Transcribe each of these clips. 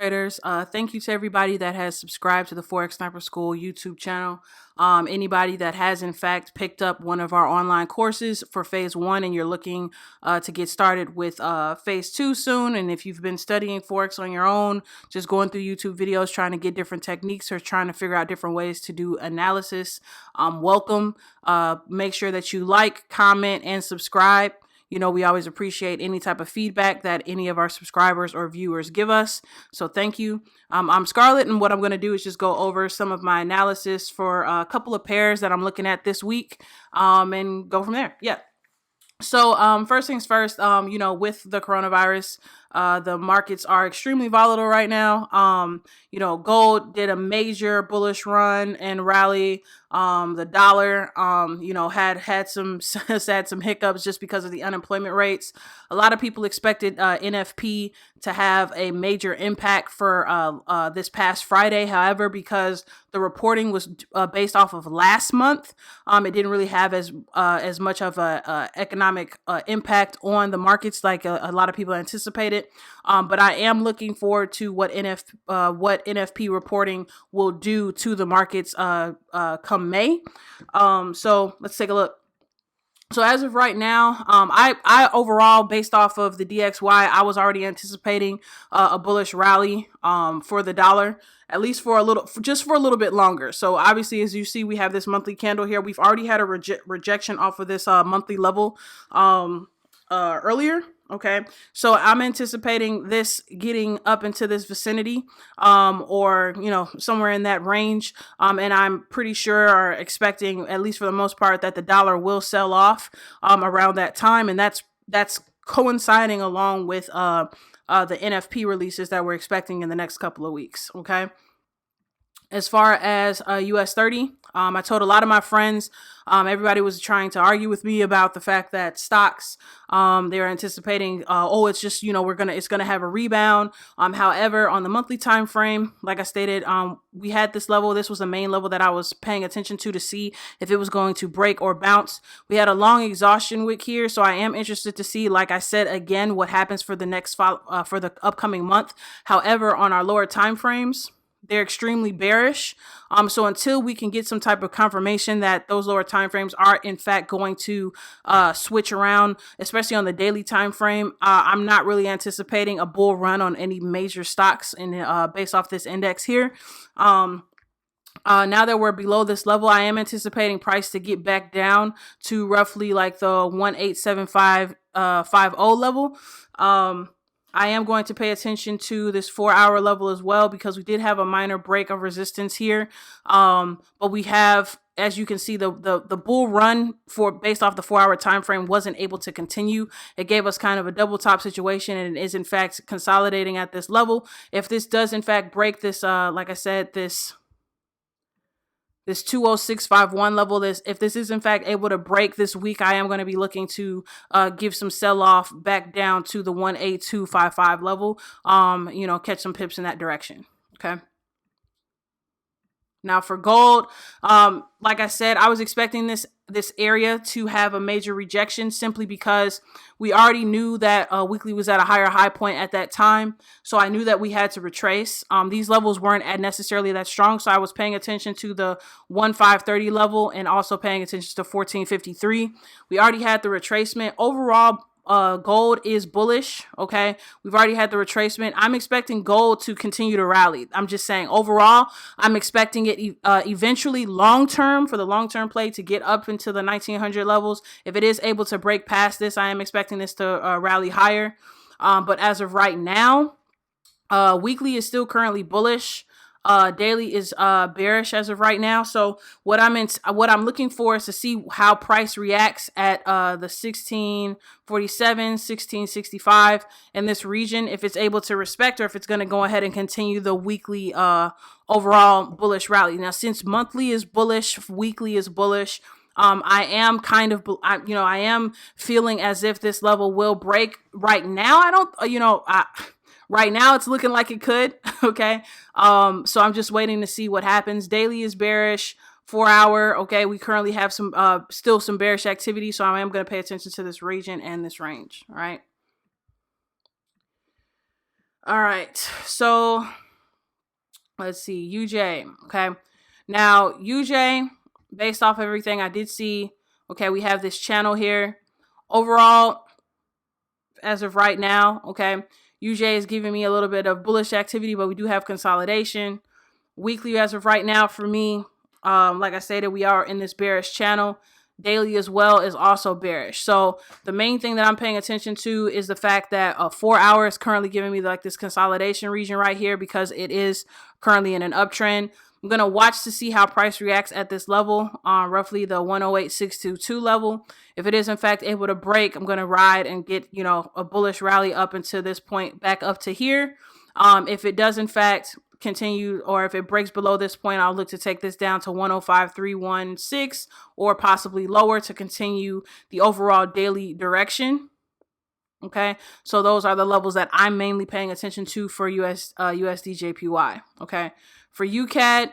traders. Thank you to everybody that has subscribed to the Forex Sniper School YouTube channel. Anybody that has in fact picked up one of our online courses for phase 1 and you're looking to get started with phase 2 soon. And if you've been studying Forex on your own, just going through YouTube videos, trying to get different techniques or trying to figure out different ways to do analysis, welcome. Make sure that you like, comment, and subscribe. You know, we always appreciate any type of feedback that any of our subscribers or viewers give us. So thank you. I'm Scarlett, and what I'm going to do is just go over some of my analysis for a couple of pairs that I'm looking at this week and go from there. Yeah. So first things first, with the coronavirus, the markets are extremely volatile right now. Gold did a major bullish run and rally. The dollar, had some had some hiccups just because of the unemployment rates. A lot of people expected NFP to have a major impact for this past Friday. However, because the reporting was based off of last month, it didn't really have as much of a economic impact on the markets like a lot of people anticipated. But I am looking forward to what NFP reporting will do to the markets come May. So let's take a look. So as of right now, I overall, based off of the DXY, I was already anticipating a bullish rally for the dollar, at least for a little bit longer. So obviously, as you see, we have this monthly candle here. We've already had a rejection off of this monthly level earlier. Okay, so I'm anticipating this getting up into this vicinity, or somewhere in that range, and I'm pretty sure or expecting, at least for the most part, that the dollar will sell off around that time, and that's coinciding along with the NFP releases that we're expecting in the next couple of weeks. Okay. As far as US 30, I told a lot of my friends, everybody was trying to argue with me about the fact that stocks, they were anticipating, it's just, it's going to have a rebound. However, on the monthly time frame, like I stated, we had this level. This was the main level that I was paying attention to see if it was going to break or bounce. We had a long exhaustion wick here. So I am interested to see, like I said, again, what happens for the next for the upcoming month. However, on our lower time frames, they're extremely bearish. So until we can get some type of confirmation that those lower time frames are in fact going to switch around, especially on the daily time frame, I'm not really anticipating a bull run on any major stocks based off this index here. Now that we're below this level, I am anticipating price to get back down to roughly like the 1875.50 level. I am going to pay attention to this 4-hour level as well, because we did have a minor break of resistance here. But we have, as you can see, the bull run based off the 4-hour time frame wasn't able to continue. It gave us kind of a double top situation, and it is in fact consolidating at this level. If this does in fact break this, like I said, this 206.51 level, if this is in fact able to break this week, I am going to be looking to give some sell off back down to the 182.55 level, catch some pips in that direction. Okay. Now for gold, like I said, I was expecting this area to have a major rejection simply because we already knew that weekly was at a higher high point at that time. So I knew that we had to retrace. These levels weren't necessarily that strong. So I was paying attention to the 1530 level and also paying attention to 1453. We already had the retracement. Overall, gold is bullish. Okay. We've already had the retracement. I'm expecting gold to continue to rally. I'm just saying overall, I'm expecting it eventually for the long-term play to get up into the 1900 levels. If it is able to break past this, I am expecting this to rally higher. But as of right now, weekly is still currently bullish. Daily is bearish as of right now. So what I'm looking for is to see how price reacts at the 1647, 1665 in this region, if it's able to respect or if it's going to go ahead and continue the weekly overall bullish rally. Now, since monthly is bullish, weekly is bullish, I am feeling as if this level will break. Right now, right now, it's looking like it could. Okay. So I'm just waiting to see what happens. Daily is bearish. 4-hour. Okay. We currently have still some bearish activity. So I am going to pay attention to this region and this range. All right. All right. So let's see. UJ. Okay. Now, UJ, based off everything I did see, okay, we have this channel here. Overall, as of right now, okay, UJ is giving me a little bit of bullish activity, but we do have consolidation. Weekly, as of right now, for me, like I stated, we are in this bearish channel. Daily as well is also bearish. So the main thing that I'm paying attention to is the fact that 4 hour is currently giving me like this consolidation region right here because it is currently in an uptrend. I'm going to watch to see how price reacts at this level, roughly the 108.622 level. If it is in fact able to break, I'm going to ride and get, a bullish rally up into this point back up to here. If it does in fact continue, or if it breaks below this point, I'll look to take this down to 105.316 or possibly lower to continue the overall daily direction. Okay, so those are the levels that I'm mainly paying attention to for USD JPY. Okay, for UCAD,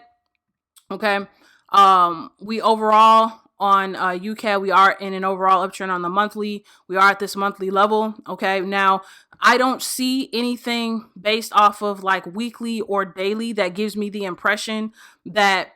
okay, we overall on UCAD, we are in an overall uptrend on the monthly. We are at this monthly level. Okay, now I don't see anything based off of like weekly or daily that gives me the impression that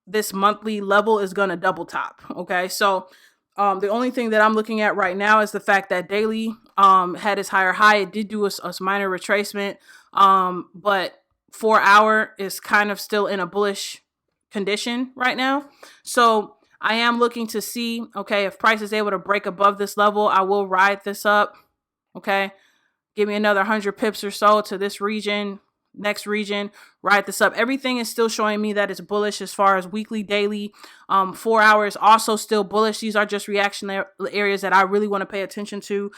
this monthly level is going to double top. Okay, so the only thing that I'm looking at right now is the fact that daily had its higher high. It did do a minor retracement, but 4 hour is kind of still in a bullish condition right now. So I am looking to see, okay, if price is able to break above this level, I will ride this up. Okay, give me another 100 pips or so to this region, next region, ride this up. Everything is still showing me that it's bullish as far as weekly, daily. 4 hours also still bullish. These are just reaction areas that I really want to pay attention to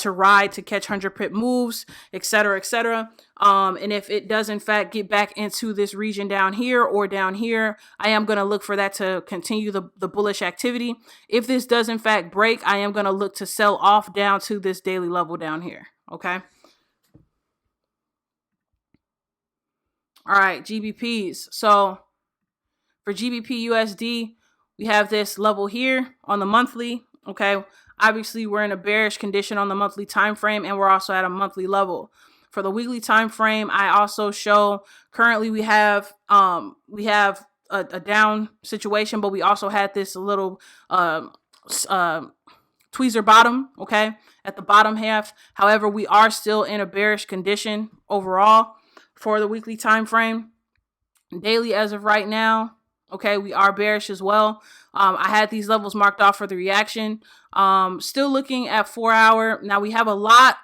ride, to catch 100 pip moves, etc., etc. And if it does in fact get back into this region down here or down here, I am going to look for that to continue the bullish activity. If this does in fact break, I am going to look to sell off down to this daily level down here. Okay. All right, GBPs. So for GBP USD, we have this level here on the monthly. Okay, obviously we're in a bearish condition on the monthly time frame, and we're also at a monthly level. For the weekly time frame, I also show currently we have a down situation, but we also had this little tweezer bottom, okay, at the bottom half. However, we are still in a bearish condition overall for the weekly time frame. Daily, as of right now, okay, we are bearish as well. I had these levels marked off for the reaction. Still looking at 4 hour. Now we have a lot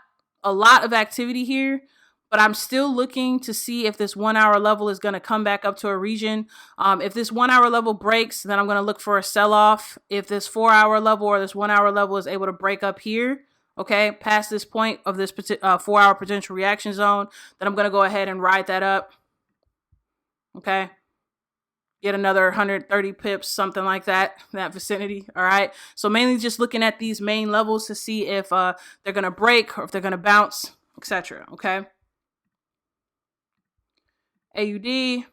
of activity here, but I'm still looking to see if this 1 hour level is going to come back up to a region. If this 1 hour level breaks, then I'm going to look for a sell off. If this 4 hour level or this 1 hour level is able to break up here, okay, past this point of this 4 hour potential reaction zone, then I'm going to go ahead and ride that up. Okay. Get another 130 pips, something like that vicinity. All right. So mainly just looking at these main levels to see if they're going to break or if they're going to bounce, etc. Okay. AUD.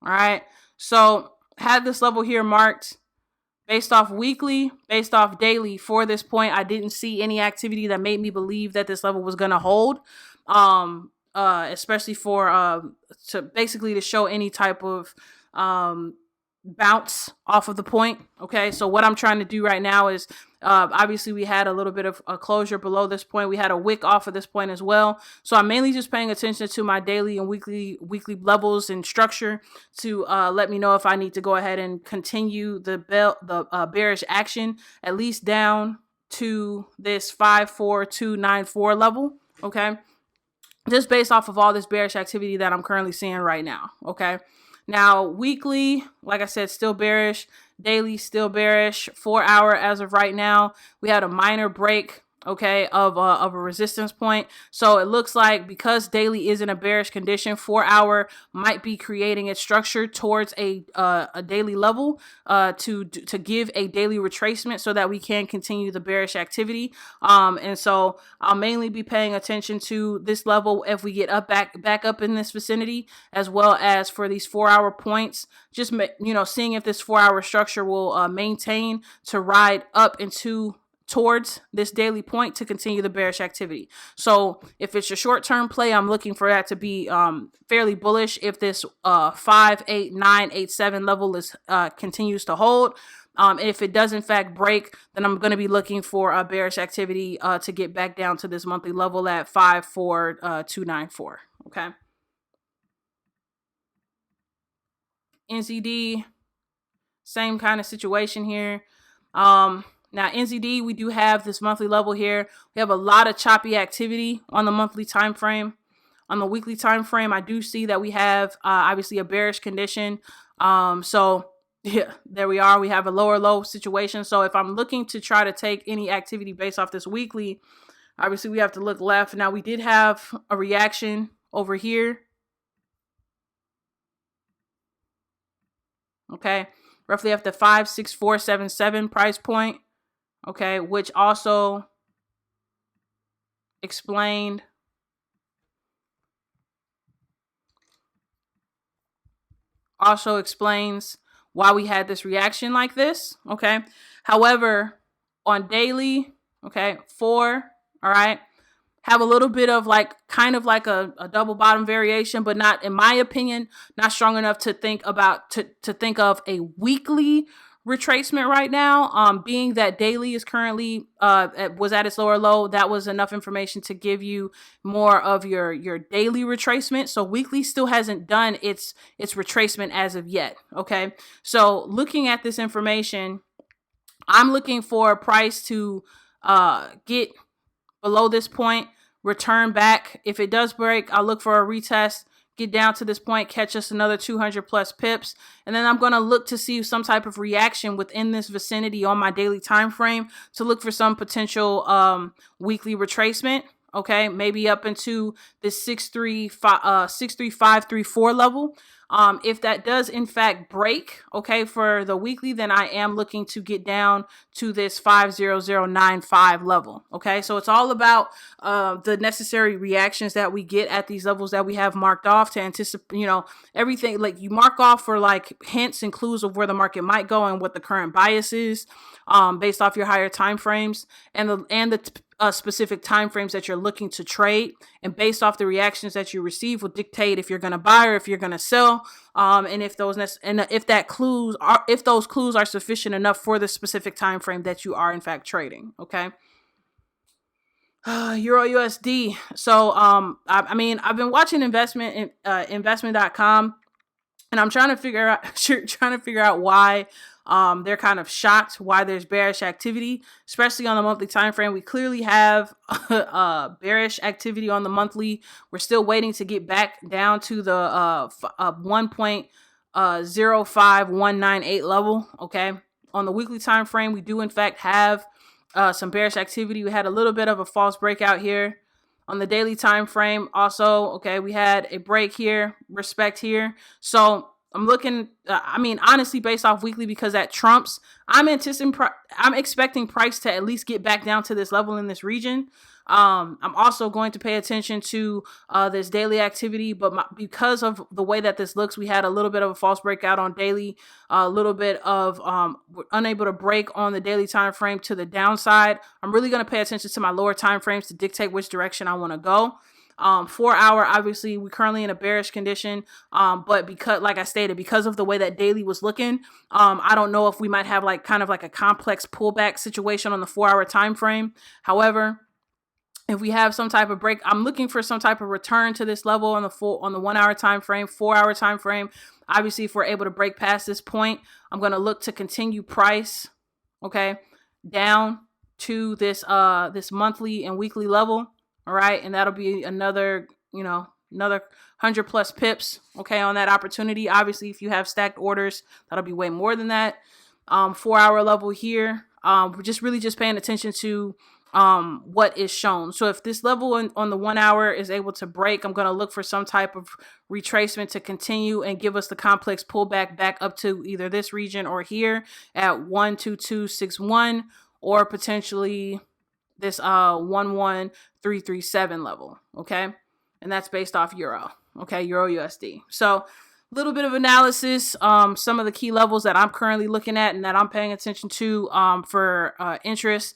All right. So had this level here marked. Based off weekly, based off daily, for this point, I didn't see any activity that made me believe that this level was going to hold, especially for to show any type of bounce off of the point. Okay, so what I'm trying to do right now is obviously we had a little bit of a closure below this point. We had a wick off of this point as well. So I'm mainly just paying attention to my daily and weekly levels and structure to let me know if I need to go ahead and continue the bearish action, at least down to this 54294 level. Okay, just based off of all this bearish activity that I'm currently seeing right now. Okay. Now, weekly, like I said, still bearish. Daily, still bearish. 4 hour, as of right now, we had a minor break, okay, of a resistance point. So it looks like because daily is in a bearish condition, 4 hour might be creating its structure towards a daily level to give a daily retracement so that we can continue the bearish activity. And so I'll mainly be paying attention to this level if we get up back up in this vicinity, as well as for these 4 hour points, just seeing if this 4 hour structure will maintain to ride up into towards this daily point to continue the bearish activity. So if it's a short-term play, I'm looking for that to be fairly bullish. If this 5, 8, 9, 8, 7 level is continues to hold, if it does in fact break, then I'm going to be looking for a bearish activity to get back down to this monthly level at 54294. Okay. NZD, same kind of situation here. Now, NZD, we do have this monthly level here. We have a lot of choppy activity on the monthly time frame. On the weekly time frame, I do see that we have obviously a bearish condition. So yeah, there we are. We have a lower low situation. So if I'm looking to try to take any activity based off this weekly, obviously we have to look left. Now, we did have a reaction over here. Okay, roughly at the 56477 price point. Okay, which also explains why we had this reaction like this. Okay, however, on daily, okay, 4, all right, have a little bit of like kind of like a double bottom variation, but not, in my opinion, not strong enough to think about to think of a weekly retracement right now. Being that daily is currently was at its lower low, that was enough information to give you more of your daily retracement. So weekly still hasn't done its retracement as of yet. Okay, so looking at this information, I'm looking for a price to get below this point, return back. If it does break, I'll look for a retest, get down to this point, catch us another 200 plus pips, and then I'm going to look to see some type of reaction within this vicinity on my daily time frame to look for some potential weekly retracement. Okay, maybe up into this 63534 level. If that does in fact break, okay, for the weekly, then I am looking to get down to this 50095 level. Okay, so it's all about the necessary reactions that we get at these levels that we have marked off to anticipate, everything. Like, you mark off for like hints and clues of where the market might go and what the current bias is, based off your higher time frames and the specific time frames that you're looking to trade, and based off the reactions that you receive will dictate if you're going to buy or if you're going to sell, and if those clues are sufficient enough for the specific time frame that you are in fact trading. Okay. Euro USD. So I've been watching investment.com, and I'm trying to figure out why they're kind of shocked why there's bearish activity, especially on the monthly time frame. We clearly have bearish activity on the monthly. We're still waiting to get back down to the 1.05198 level. Okay, on the weekly time frame, we do in fact have some bearish activity. We had a little bit of a false breakout here. On the daily time frame, also, okay, we had a break here, respect here. So I'm looking, honestly, based off weekly, because that trumps, I'm expecting price to at least get back down to this level in this region. I'm also going to pay attention to this daily activity, but because of the way that this looks, we had a little bit of a false breakout on daily, a little bit of we're unable to break on the daily time frame to the downside. I'm really going to pay attention to my lower time frames to dictate which direction I want to go. 4 hour, obviously, we're currently in a bearish condition. But because, like I stated, because of the way that daily was looking, I don't know if we might have kind of a complex pullback situation on the 4 hour time frame. However, if we have some type of break, I'm looking for some type of return to this level on the 1 hour time frame, 4 hour time frame. Obviously, if we're able to break past this point, I'm going to look to continue price, okay, down to this monthly and weekly level. All right. And that'll be another 100 plus pips. Okay. On that opportunity. Obviously, if you have stacked orders, that'll be way more than that. 4 hour level here. We're just paying attention to what is shown. So if this level on the 1 hour is able to break, I'm going to look for some type of retracement to continue and give us the complex pullback back up to either this region or here at 12261, or potentially this 11337 level. Okay. And that's based off euro. Okay. Euro USD. So little bit of analysis, some of the key levels that I'm currently looking at and that I'm paying attention to for interest,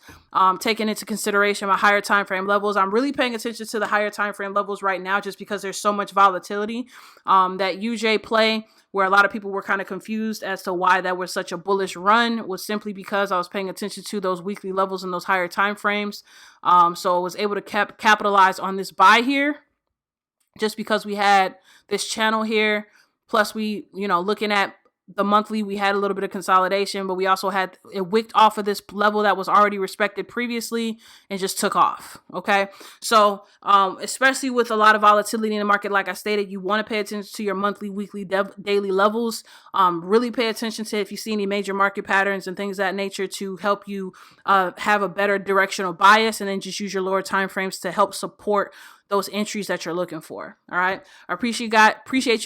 taking into consideration my higher time frame levels. I'm really paying attention to the higher time frame levels right now just because there's so much volatility. That UJ play, where a lot of people were kind of confused as to why that was such a bullish run, was simply because I was paying attention to those weekly levels and those higher time frames. So I was able to capitalize on this buy here just because we had this channel here. Plus, we, looking at the monthly, we had a little bit of consolidation, but we also had it wicked off of this level that was already respected previously and just took off. Okay. So, especially with a lot of volatility in the market, like I stated, you want to pay attention to your monthly, weekly, daily levels. Really pay attention to if you see any major market patterns and things of that nature to help you have a better directional bias, and then just use your lower time frames to help support those entries that you're looking for. All right. I appreciate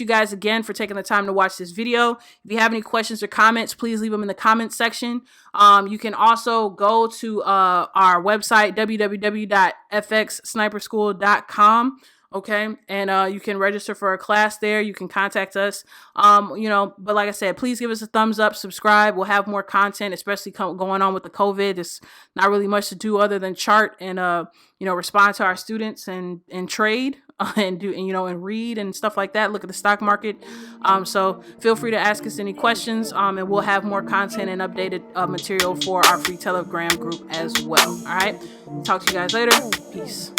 you guys again for taking the time to watch this video. If you have any questions or comments, please leave them in the comments section. You can also go to our website, www.fxsniperschool.com. Okay. And you can register for a class there. You can contact us. But like I said, please give us a thumbs up, subscribe. We'll have more content, especially going on with the COVID. There's not really much to do other than chart and, respond to our students and trade and read and stuff like that. Look at the stock market. So feel free to ask us any questions, and we'll have more content and updated material for our free Telegram group as well. All right. Talk to you guys later. Peace.